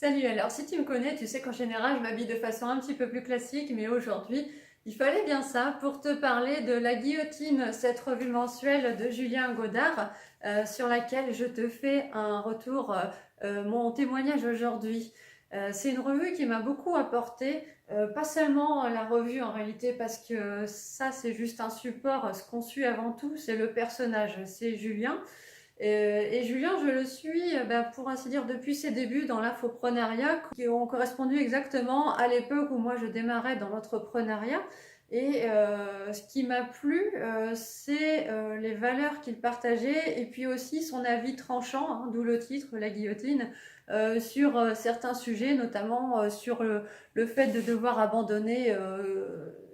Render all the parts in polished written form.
Salut, alors si tu me connais, tu sais qu'en général je m'habille de façon un petit peu plus classique, mais aujourd'hui il fallait bien ça pour te parler de La Guillotine, cette revue mensuelle de Julien Godard, sur laquelle je te fais un retour, mon témoignage aujourd'hui. C'est une revue qui m'a beaucoup apporté, pas seulement la revue en réalité, parce que ça c'est juste un support, ce qu'on suit avant tout c'est le personnage, c'est Julien. Et Julien, je le suis, pour ainsi dire, depuis ses débuts dans l'infoprenariat, qui ont correspondu exactement à l'époque où moi je démarrais dans l'entrepreneuriat. Et ce qui m'a plu, c'est les valeurs qu'il partageait et puis aussi son avis tranchant, hein, d'où le titre, La Guillotine, sur certains sujets, notamment sur le fait de devoir abandonner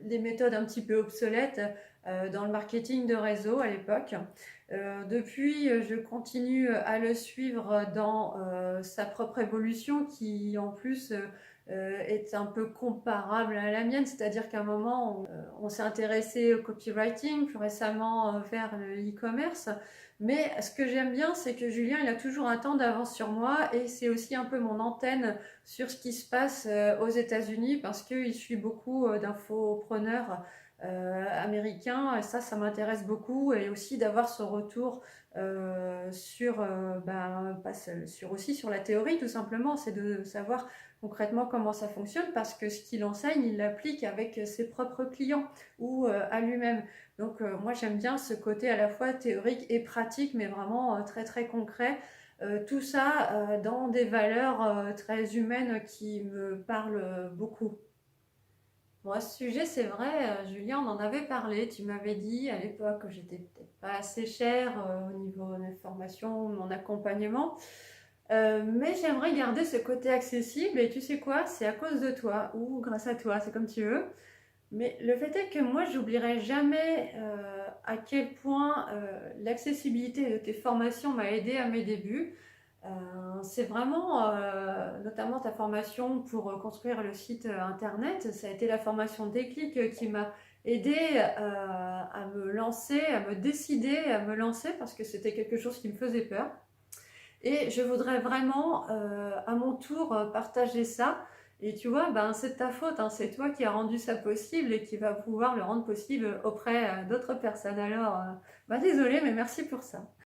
des méthodes un petit peu obsolètes dans le marketing de réseau à l'époque. Depuis, je continue à le suivre dans sa propre évolution qui en plus est un peu comparable à la mienne, c'est-à-dire qu'à un moment, on s'est intéressé au copywriting, plus récemment vers le e-commerce. Mais ce que j'aime bien, c'est que Julien, il a toujours un temps d'avance sur moi et c'est aussi un peu mon antenne sur ce qui se passe aux États-Unis parce qu'il suit beaucoup d'infopreneurs américain, et ça m'intéresse beaucoup, et aussi d'avoir ce retour sur, pas sur aussi sur la théorie tout simplement, c'est de savoir concrètement comment ça fonctionne, parce que ce qu'il enseigne, il l'applique avec ses propres clients ou à lui-même. Donc moi j'aime bien ce côté à la fois théorique et pratique, mais vraiment très très concret. Tout ça dans des valeurs très humaines qui me parlent beaucoup. Moi, ce sujet, c'est vrai, Julien, on en avait parlé. Tu m'avais dit à l'époque que j'étais peut-être pas assez chère au niveau de mes formations, de mon accompagnement. Mais j'aimerais garder ce côté accessible et tu sais quoi, c'est à cause de toi ou grâce à toi, c'est comme tu veux. Mais le fait est que moi, j'oublierai jamais à quel point l'accessibilité de tes formations m'a aidé à mes débuts. C'est vraiment, notamment ta formation pour construire le site internet, ça a été la formation Déclic qui m'a aidé à me lancer, à me décider, à me lancer parce que c'était quelque chose qui me faisait peur. Et je voudrais vraiment, à mon tour, partager ça. Et tu vois, ben, c'est de ta faute, hein, c'est toi qui as rendu ça possible et qui va pouvoir le rendre possible auprès d'autres personnes. Alors, désolée, mais merci pour ça.